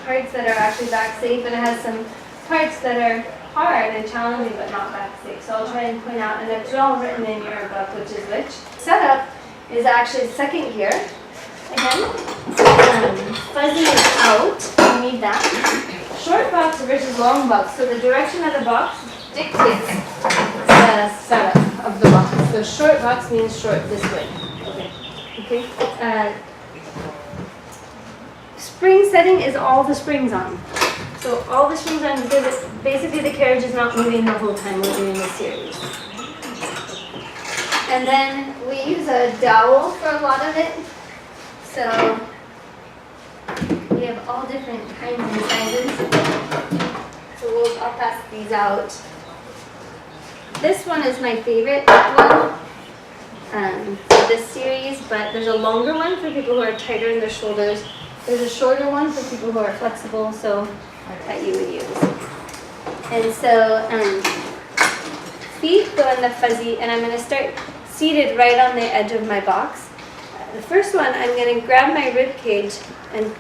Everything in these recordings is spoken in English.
parts that are actually back safe, and it has some parts that are hard and challenging but not back safe. So I'll try and point out, and it's all written in your book, which is which. Setup is actually second gear. Again, fuzzy is out, you need that. Short box versus long box. So the direction of the box dictates the setup of the box. So short box means short this way. Okay. Spring setting is all the springs on. So all the springs on because basically the carriage is not moving the whole time we're doing this series. And then we use a dowel for a lot of it. So we have all different kinds and sizes. So I'll pass these out. This one is my favorite one for this series, but there's a longer one for people who are tighter in their shoulders. There's a shorter one for people who are flexible, so that you would use. And so feet go in the fuzzy, and I'm going to start seated right on the edge of my box. The first one, I'm going to grab my rib cage and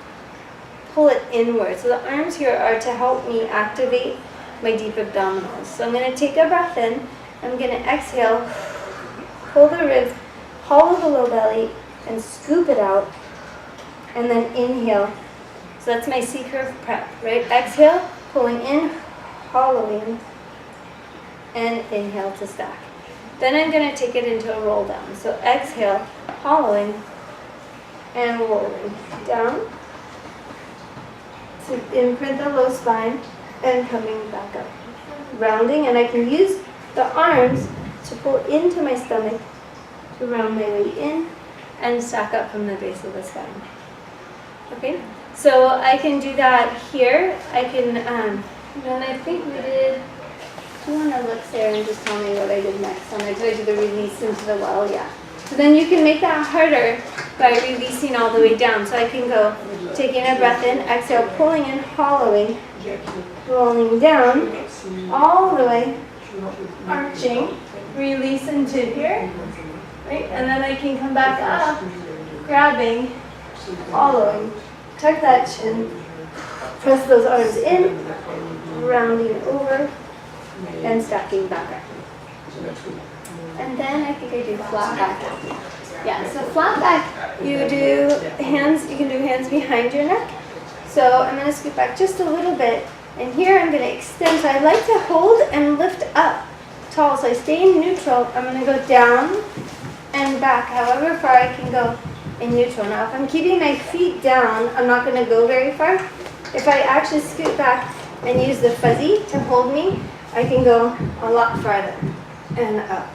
pull it inward. So the arms here are to help me activate my deep abdominals. So I'm going to take a breath in. I'm going to exhale, pull the ribs, hollow the low belly, and scoop it out. And then inhale. So that's my C-curve prep, right? Exhale, pulling in, hollowing, and inhale to stack. Then I'm going to take it into a roll down. So exhale, hollowing, and rolling down to imprint the low spine and coming back up. Rounding, and I can use the arms to pull into my stomach to round my way in and stack up from the base of the spine. Okay, so I can do that here. I can, and I think we did, do you want to look, Sarah, and just tell me what I did next? Did I do the release into the well? Yeah. So then you can make that harder by releasing all the way down. So I can go taking a breath in, exhale, pulling in, hollowing, rolling down, all the way, arching, release into here, right? And then I can come back up, grabbing, hollowing, tuck that chin, press those arms in, rounding over, and stacking back up. And then I think I do flat back. Yeah, so flat back, you can do hands behind your neck. So I'm going to scoot back just a little bit, and here I'm going to extend. So I like to hold and lift up tall. So I stay in neutral. I'm going to go down and back, however far I can go in neutral. Now, if I'm keeping my feet down, I'm not going to go very far. If I actually scoot back and use the fuzzy to hold me, I can go a lot farther and up.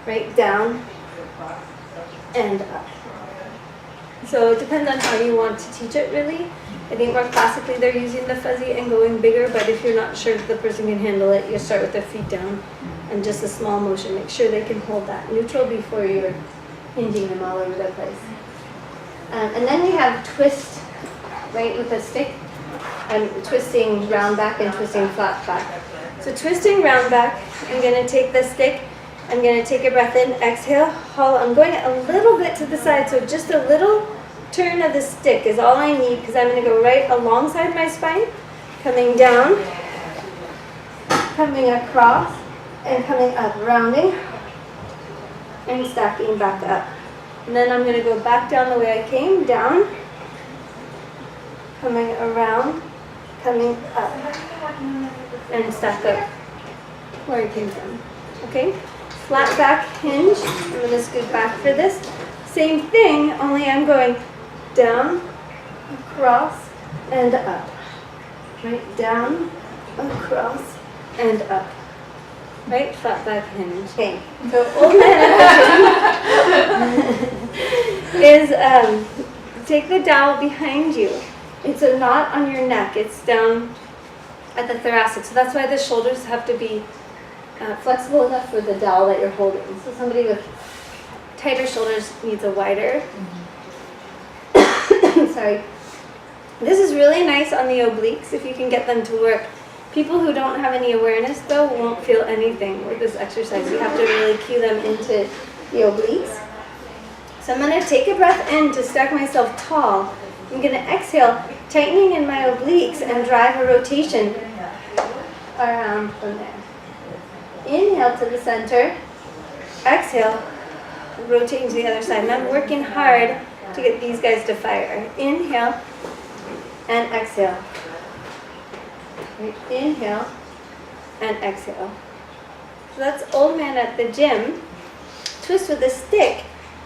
Right, down and up. So it depends on how you want to teach it, really. I think more classically they're using the fuzzy and going bigger, but if you're not sure if the person can handle it, you start with their feet down and just a small motion. Make sure they can hold that neutral before you're hinging them all over the place. And then we have twist, right, with a stick. I'm twisting round back and twisting flat back. So twisting round back, I'm going to take the stick, I'm going to take a breath in, exhale, hollow. I'm going a little bit to the side, so just a little turn of the stick is all I need, because I'm going to go right alongside my spine, coming down, coming across, and coming up, rounding, and stacking back up. And then I'm going to go back down the way I came, down, coming around, coming up, and stack up where I came from. Okay? Flat back hinge. I'm going to scoot back for this. Same thing, only I'm going down, across, and up. Right? Down, across, and up. Right? Flat back hinge. Okay. So old man position is take the dowel behind you. It's not on your neck. It's down at the thoracic. So that's why the shoulders have to be flexible enough for the dowel that you're holding. So somebody with tighter shoulders needs a wider. Sorry. This is really nice on the obliques if you can get them to work. People who don't have any awareness, though, won't feel anything with this exercise. You have to really cue them into the obliques. So I'm going to take a breath in to stack myself tall. I'm going to exhale, tightening in my obliques and drive a rotation around from there. Inhale to the center. Exhale, rotating to the other side. And I'm working hard to get these guys to fire. Inhale and exhale. Right. Inhale and exhale. So that's old man at the gym. Twist with the stick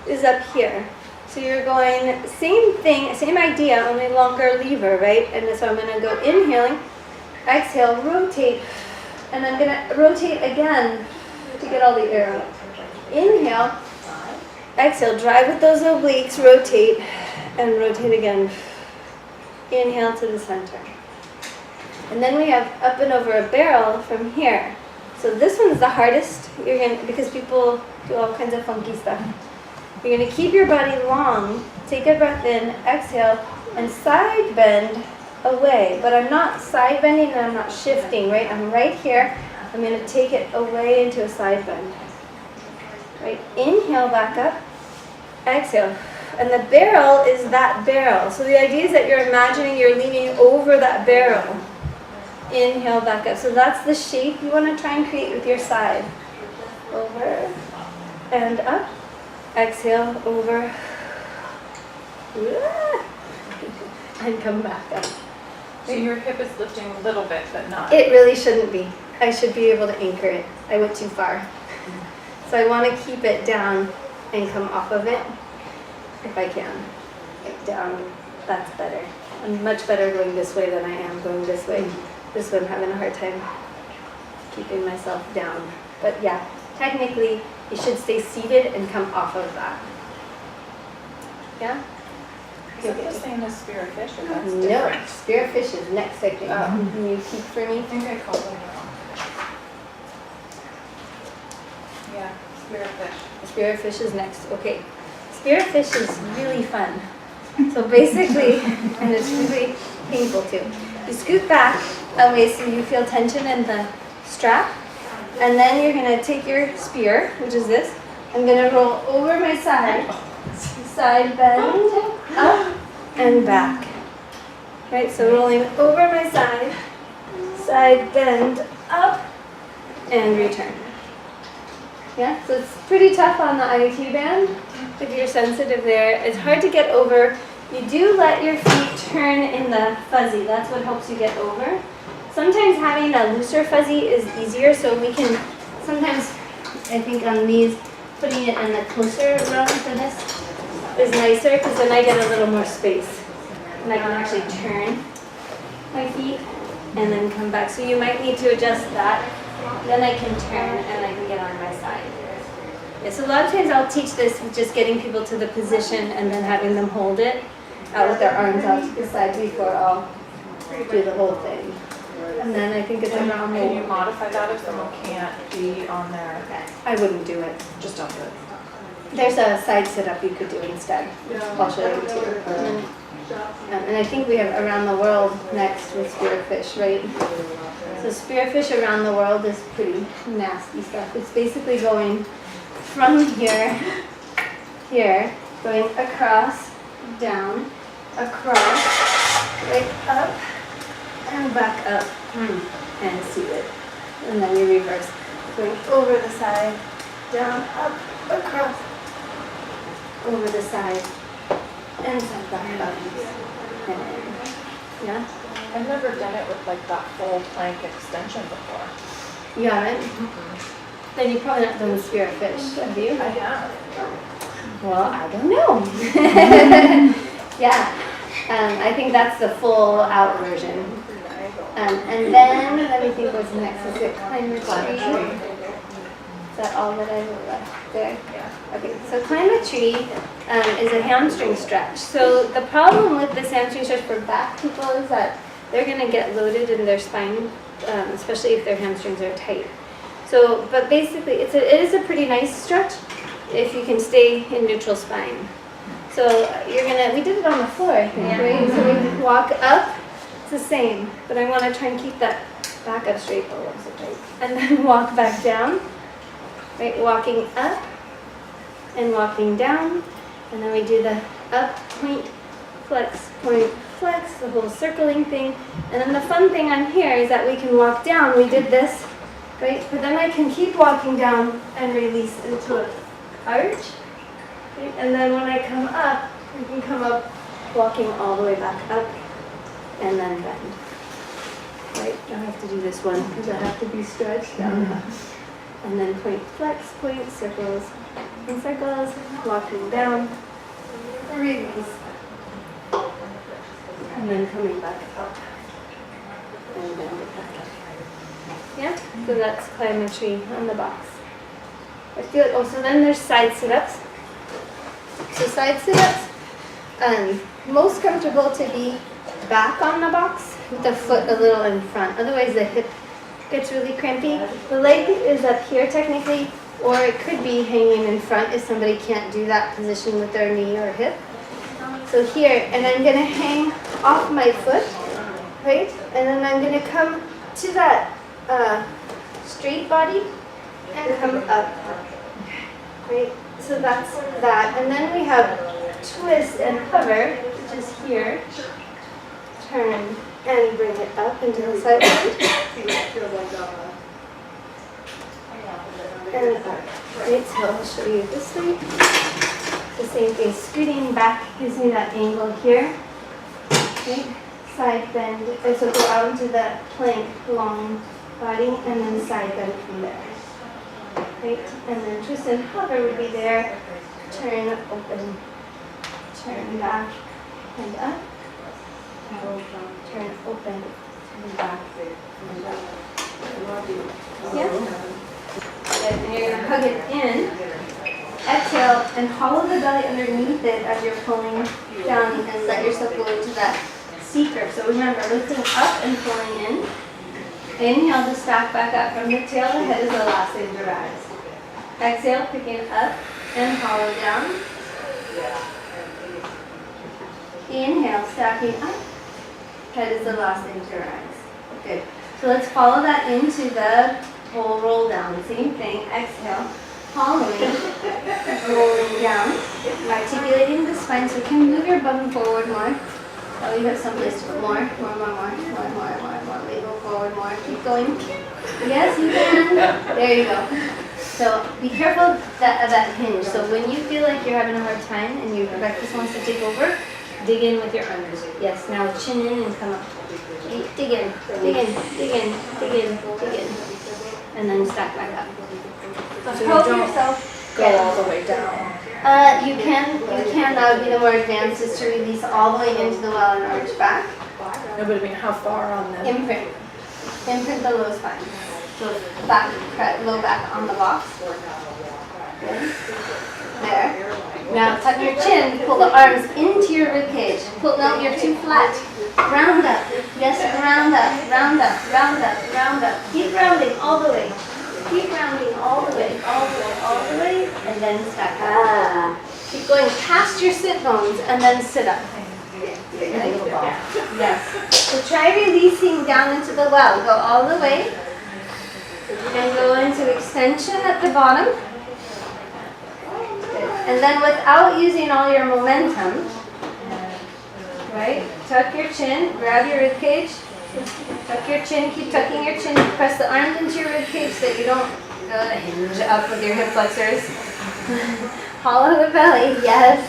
is up here. So you're going same thing, same idea, only longer lever, right? And so I'm going to go inhaling, exhale, rotate, and I'm going to rotate again to get all the air out. Inhale, exhale, drive with those obliques, rotate, and rotate again. Inhale to the center. And then we have up and over a barrel from here. So this one's the hardest. You're gonna, because people do all kinds of funky stuff. You're going to keep your body long, take a breath in, exhale, and side bend away. But I'm not side bending and I'm not shifting, right? I'm right here. I'm going to take it away into a side bend. Right? Inhale back up, exhale. And the barrel is that barrel. So the idea is that you're imagining you're leaning over that barrel. Inhale back up. So that's the shape you want to try and create with your side. Over and up. Exhale, over, and come back up. So your hip is lifting a little bit, but not. It really shouldn't be. I should be able to anchor it. I went too far. So I want to keep it down and come off of it, if I can. Like down, that's better. I'm much better going this way than I am going this way. This way I'm having a hard time keeping myself down. But yeah, technically, you should stay seated and come off of that. Yeah? Is that the same as spearfish, or that's No, different? spearfish is next, I think. Can you keep for me? I think I called them wrong. Yeah, spearfish. Spearfish is next. Okay. Spearfish is really fun. So basically, and it's really painful too. You scoot back away so you feel tension in the strap. And then you're going to take your spear, which is this. I'm going to roll over my side. Side bend, up and back. Right, so rolling over my side. Side bend, up and return. Yeah, so it's pretty tough on the IoT band if you're sensitive there. It's hard to get over. You do let your feet turn in the fuzzy. That's what helps you get over. Sometimes having a looser fuzzy is easier, so we can sometimes, I think on these, putting it in the closer run for this is nicer because then I get a little more space. And I can actually turn my feet and then come back. So you might need to adjust that. Then I can turn and I can get on my side. Yeah, so a lot of times I'll teach this with just getting people to the position and then having them hold it out with their arms out to the side before I'll do the whole thing. And then I think it's around Can you modify that if someone can't be on there? I wouldn't do it. Just don't do it. There's a side sit-up you could do instead. I'll show you too. And I think we have around the world next with spearfish, right? So spearfish around the world is pretty nasty stuff. It's basically going from here, going across, down, across, right up, and back up, and seated. And then you reverse. Going over the side, down, up, across, over the side, and then back up. And in. Yeah? I've never done it with like that full plank extension before. You haven't? Then you've probably not done the spearfish, have you? I have. Well, I don't know. Yeah. I think that's the full out version. And then, let me think what's next. Is it climb a tree? Is that all that I left there? Yeah. Okay, so climb a tree is a hamstring stretch. So the problem with this hamstring stretch for back people is that they're going to get loaded in their spine, especially if their hamstrings are tight. So, but basically, it is a pretty nice stretch if you can stay in neutral spine. So we did it on the floor, I think, right? So we walk up, it's the same, but I want to try and keep that back up straight. Oh, I'm so tight. And then walk back down, right? Walking up and walking down, and then we do the up, point, flex, flex, the whole circling thing. And then the fun thing on here is that we can walk down. We did this, right? But then I can keep walking down and release into an arch. Right? And then when I come up, I can come up walking all the way back up and then bend. Right? I have to do this one because I have to be stretched down. And then point, flex, point, circles, and circles, walking down, release. And then coming back up and bend it back up. Yeah? So that's plyometry on the box. I feel it. Oh, so then there's side sit-ups. So side sit-ups, most comfortable to be back on the box with the foot a little in front. Otherwise the hip gets really crampy. The leg is up here technically, or it could be hanging in front if somebody can't do that position with their knee or hip. So here, and I'm going to hang off my foot, right? And then I'm going to come to that straight body and come up, right? So that's that. And then we have twist and hover, which is here. Turn and bring it up into the side bend. And up. Right, so I'll show you this way. The same thing, scooting back gives me that angle here. Right? Side bend, so go out into that plank, long body, and then side bend from there. Right? And then twist and hover would be there. Turn, open, turn back, and up. Turn, open, and back, and up. Yeah? Good. And you're going to hug it in. Exhale and hollow the belly underneath it as you're pulling down and let yourself go into that C curve. So remember, lifting up and pulling in. Inhale to stack back up from the tail. The head is the last thing to rise. Exhale, picking up and hollow down. Inhale, stacking up. Head is the last thing to rise. Good. So let's follow that into the whole roll down. Same thing. Exhale. Following, rolling down, articulating the spine so you can move your bum forward more. Oh, you have some place to put more. Wiggle forward more. Keep going. Yes, you can. There you go. So be careful of that hinge. So when you feel like you're having a hard time and your rectus wants to take over, dig in with your arms. Yes, now chin in and come up. Dig in, dig in, dig in, dig in, dig in. And then stack back up. So you don't go all the way down. You can, that would be the more advanced, is to release all the way into the well and arch back. No, but I mean, how far on the... Imprint the low spine. So back, low back on the box. Good. There. Now tuck your chin, pull the arms into your rib cage. Pull, no, you're too flat. Round up. Yes, round up, round up, round up, round up. Keep rounding all the way. Keep rounding all the way, all the way, all the way, and then stack up. Keep going past your sit bones and then sit up. Yes. So try releasing down into the well. Go all the way and go into extension at the bottom. Good. And then without using all your momentum, right? Tuck your chin, grab your rib cage. Tuck your chin, keep tucking your chin, press the arms into your rib cage so that you don't go hinge up with your hip flexors. Hollow the belly, yes.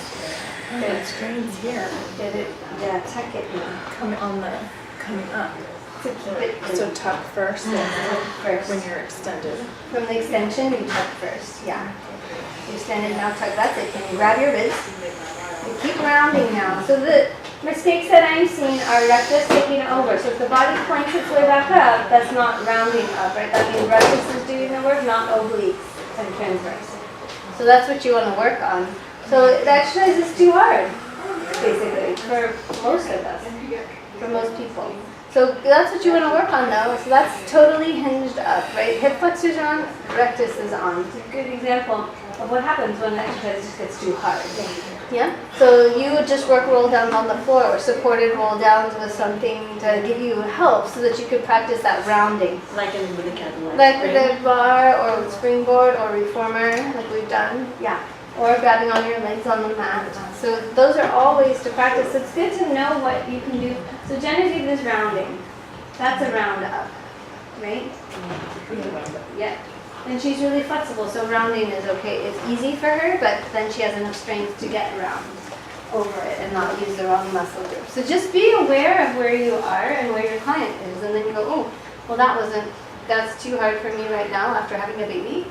It strains here. Get it, yeah, tuck it coming up. to keep it So tuck first first. when you're extended. From the extension, you tuck first, yeah. You extended, now tuck, that's it. Can you grab your wrist? You keep rounding now. So the mistakes that I'm seeing are rectus taking over. So if the body points its way back up, that's not rounding up, right? That means rectus is doing the work, not obliques and transverse. So that's what you want to work on. So the exercise is too hard, basically, for most of us, for most people. So that's what you want to work on though. So that's totally hinged up, right? Hip flexors are on, rectus is on. It's a good example of what happens when the exercise just gets too hard. Yeah? So you would just work roll downs on the floor or supported roll downs with something to give you help so that you could practice that rounding. Like with the kettlebell. Like with the bar or with springboard or reformer, like we've done. Yeah. or grabbing on your legs on the mat. So those are all ways to practice. So it's good to know what you can do. So Genevieve is rounding. That's a round up, right? Yeah. And she's really flexible, so rounding is okay. It's easy for her, but then she has enough strength to get around over it and not use the wrong muscle group. So just be aware of where you are and where your client is, and then you go, oh, well that's too hard for me right now after having a baby.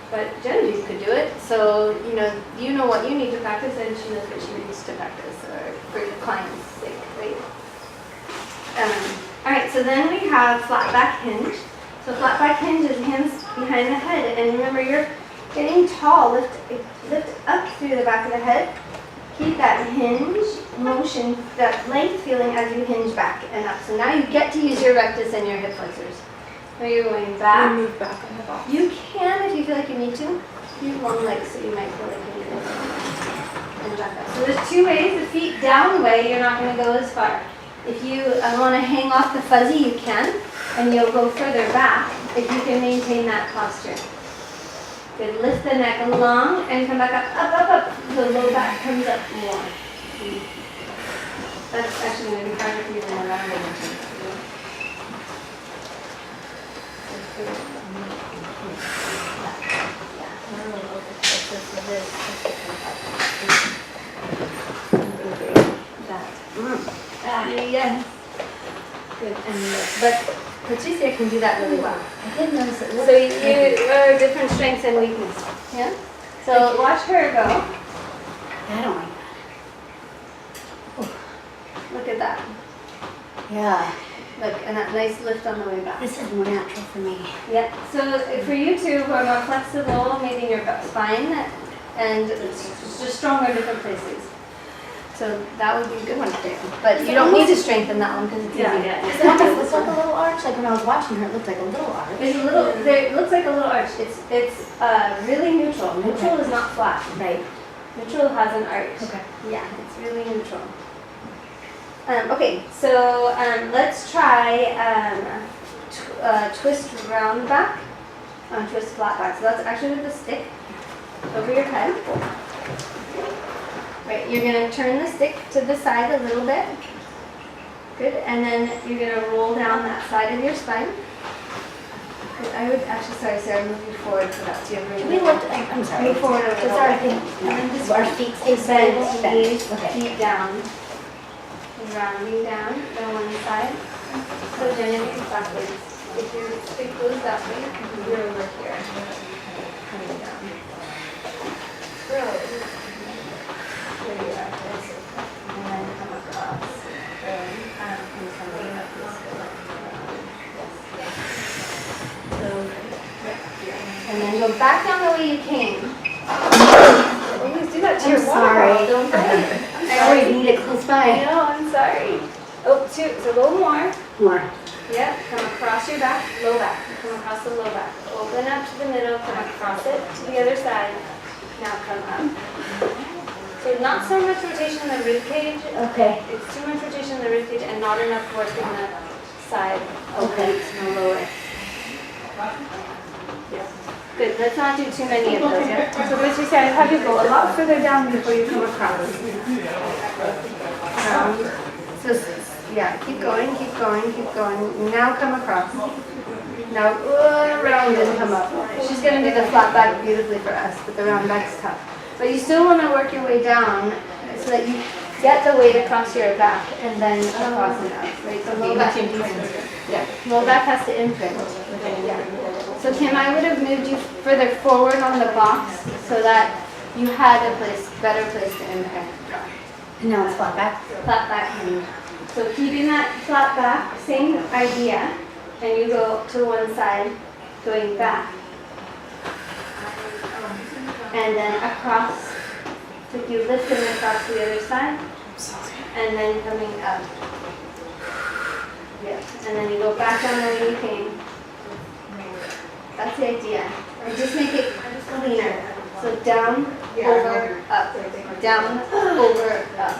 But Genevieve could do it, so you know what you need to practice, and she knows what she needs to practice, or for your client's sake, right? All right, so then we have flat back hinge. So flat back hinge is hands behind the head, and remember you're getting tall. Lift up through the back of the head. Keep that hinge motion, that length feeling as you hinge back and up. So now you get to use your rectus and your hip flexors. So you're going back. Move back on the box. You can if you feel like you need to. You have long legs, so you might feel like you need to. And back up. So there's two ways. The feet down way, you're not going to go as far. If you want to hang off the fuzzy, you can, and you'll go further back if you can maintain that posture. Good. Lift the neck long and come back up. The low back comes up more. That's actually going to be harder for you than around. Yes. Good. But Patricia can do that really well. I didn't notice it. So you are different strengths and weaknesses. Yeah? So watch her go. I don't like that. Look at that. Yeah. Look, and that nice lift on the way back. This is more natural for me. Yeah. So for you two who are more flexible, maybe in your spine, and just stronger in different places. So that would be a good one to do. But you don't need to strengthen that one because it's easy. It looks like a little arch. Like when I was watching her, it looked like a little arch. It's a little. It looks like a little arch. It's really neutral. Neutral is not flat. Right. Neutral has an arch. Okay. Yeah, it's really neutral. Okay, so let's try twist round back, twist flat back. So that's actually with the stick over your head. Right, you're going to turn the stick to the side a little bit. Good, and then you're going to roll down that side of your spine. Good. I would actually, sorry Sarah, move you forward so that's your room. Can we look? I'm sorry. Move forward a little Just our bit. feet. And then just Our feet stay bend, bent. knees, Okay. feet down. Rounding down on one side. So Genevieve, backwards. If your stick goes that way, you're over here. Coming down. Good. There you are. And then come across. And coming up this way. Yes, yes. So, yeah. And then go back down the way you came. You can do that to your waterfall, sorry. don't they? I always need it close I by. know, I'm sorry. Oh, two, so go more. More. Yep, come across your back, low back. Come across the low back. Open up to the middle, come across it to the other side. Now come up. So not so much rotation in the rib cage. Okay. It's too much rotation in the rib cage and not enough work in the side. Okay. No lower. Good, let's not do too many of those. Yeah? So what you said, have you go a lot further down before you come across. So yeah, keep going, keep going, keep going. Now come across. Now round and come up. She's going to do the flat back beautifully for us, but the round back's tough. But you still want to work your way down so that you get the weight across your back and then across and up. Right? So low back yeah, low back has to imprint. Yeah. So Kim, I would have moved you further forward on the box so that you had a better place to imprint. And now it's flat back. Flat back hinge. So keeping that flat back, same idea, and you go to one side, going back. And then across, so you lift and across to the other side, and then coming up. Yeah, and then you go back down the way you came. That's the idea. And just make it cleaner. So down, over, up. Down, over, up.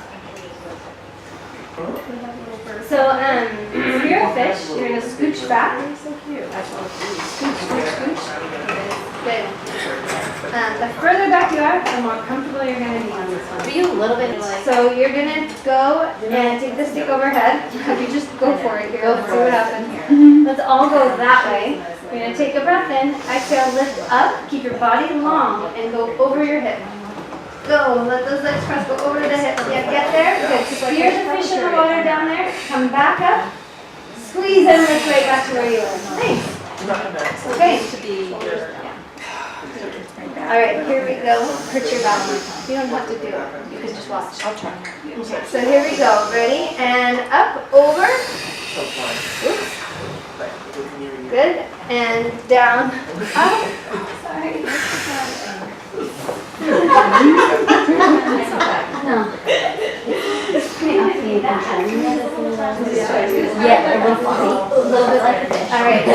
So if you're a fish, you're going to scooch back. So cute. Scooch, scooch, scooch. Good. The further back you are, the more comfortable you're going to be on this one. Are you a little bit like? So you're going to go and take the stick overhead. You just go for it here. Let's see what happens. Let's all go that way. You're going to take a breath in. Exhale, lift up. Keep your body long and go over your hip. Go. Let those legs cross. Go over the hips. Yeah, get there. Good. Spear the fish in the water down there. Come back up. Squeeze and lift right back to where you were. Nice. Okay. All right, here we go. Hurt your back. You don't have to do it. You can just watch. I'll try. Okay, so here we go. Ready? And up, over. Oops. Good. And down, up. Sorry. No. Yeah, a little bit like a fish. All right.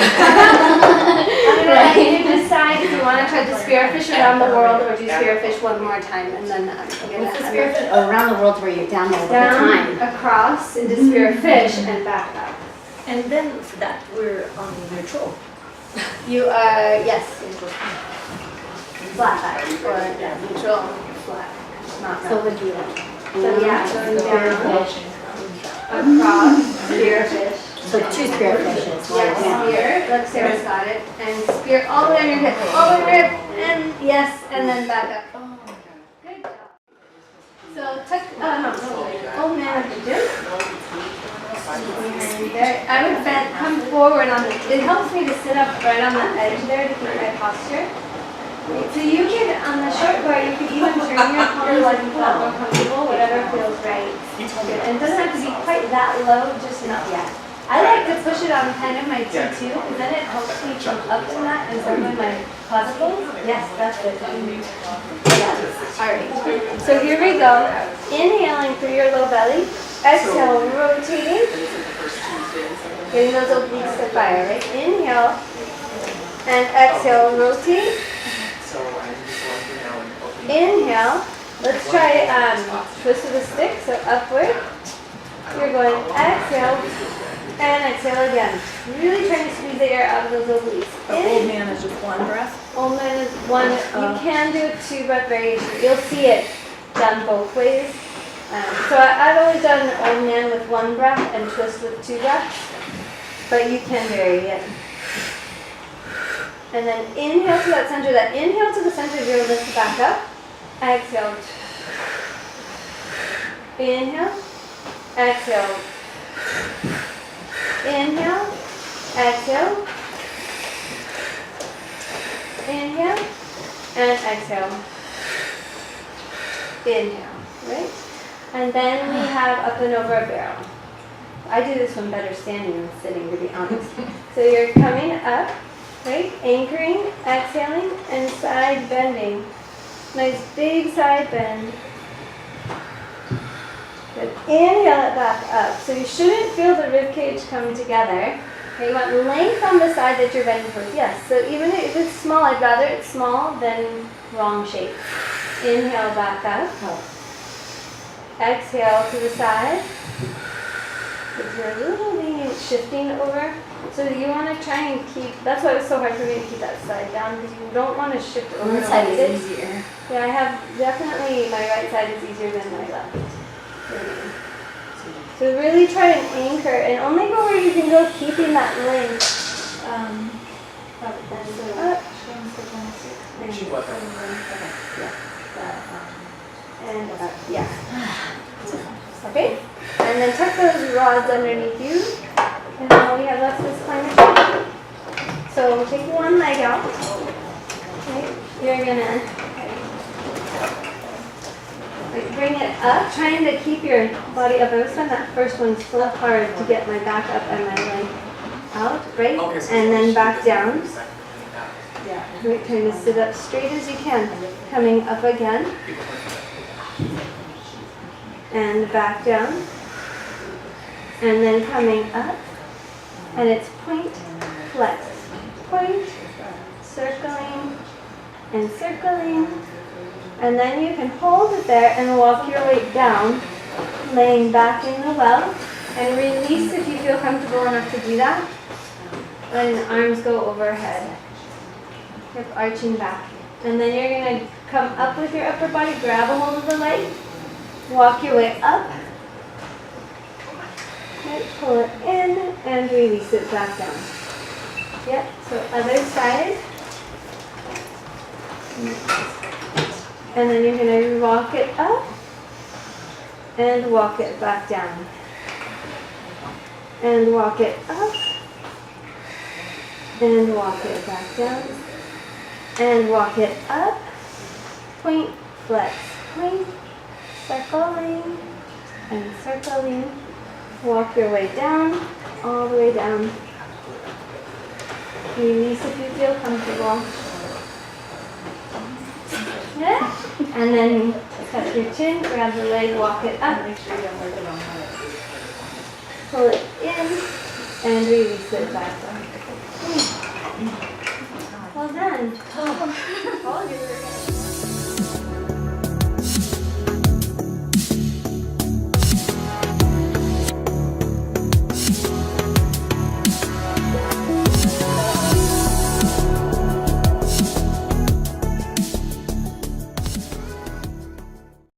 I'm going to let you decide if you want to try to spearfish around the world or do spearfish one more time, and then I'm going to Spearfish around the world where you're down there all the down, time. across, into spearfish, and back up. And then for that, we're on neutral. You are, yes, flat back, or neutral, flat, not So round. would you like? So yeah, going down, across, spearfish. So 2 spearfishes. Yes, spear, look, Sarah's got it, and spear all the way on your hip, all the way on your hip, and yes, and then back up. Good job. So tuck, old man at the gym. And there, I would bend, come forward on the, it helps me to sit up right on the edge there to keep my posture. So you can, on the short bar, you can even turn your palms like you feel more comfortable, whatever feels right. Good. And it doesn't have to be quite that low, just enough. Yeah. I like to push it on kind of my T2, because then it helps me come up to that and start with my clavicles. Yes, that's good. Yeah. All right. So here we go. Inhaling through your low belly. Exhale, rotating. Getting those obliques to fire, right? Inhale. And exhale, rotate. Inhale. Let's try twist with a stick, so upward. You're going exhale and exhale again. Really trying to squeeze the air out of those obliques. The old man is just one breath. Old man is one. You can do a 2-breath variation. You'll see it done both ways. So I've always done an old man with 1 breath and twist with 2 breaths, but you can vary it. And then inhale to that center. That inhale to the center of your lift back up. Exhale. Inhale. Exhale. Inhale. Exhale. Inhale. And exhale. Inhale. Right? And then we have up and over a barrel. I do this one better standing than sitting, to be honest. So you're coming up, right? Anchoring, exhaling, and side bending. Nice big side bend. Good. Inhale it back up. So you shouldn't feel the rib cage come together. Okay, you want length on the side that you're bending towards. Yes, so even if it's small, I'd rather it's small than wrong shape. Inhale back up. Exhale to the side. If you're a little lenient shifting over. So you want to try and keep, that's why it's so hard for me to keep that side down, because you don't want to shift over. One side is easier. Yeah, I have definitely, my right side is easier than my left. So really try and anchor, and only go where you can go, keeping that length. And yeah. Okay, and then tuck those rods underneath you. And now we have left this climber. So take one leg out. Okay, you're gonna bring it up, trying to keep your body up. I always find that first one so hard to get my back up and my leg out, right? And then back down. Right, trying to sit up straight as you can. Coming up again. And back down. And then coming up. And it's point, flex. Point, circling, and circling. And then you can hold it there and walk your weight down, laying back in the well. And release if you feel comfortable enough to do that. And arms go overhead. Hip arching back. And then you're gonna come up with your upper body, grab a hold of the leg, walk your way up. Right, pull it in and release it back down. Yep, so other side. And then you're gonna walk it up and walk it back down. And walk it up and walk it back down. And walk it up, point, flex, point, circling, and circling. Walk your way down, all the way down. Release if you feel comfortable. Yeah. And then tuck your chin, grab the leg, walk it up, Make sure you don't work it on my pull it in, and release it back down. Well done.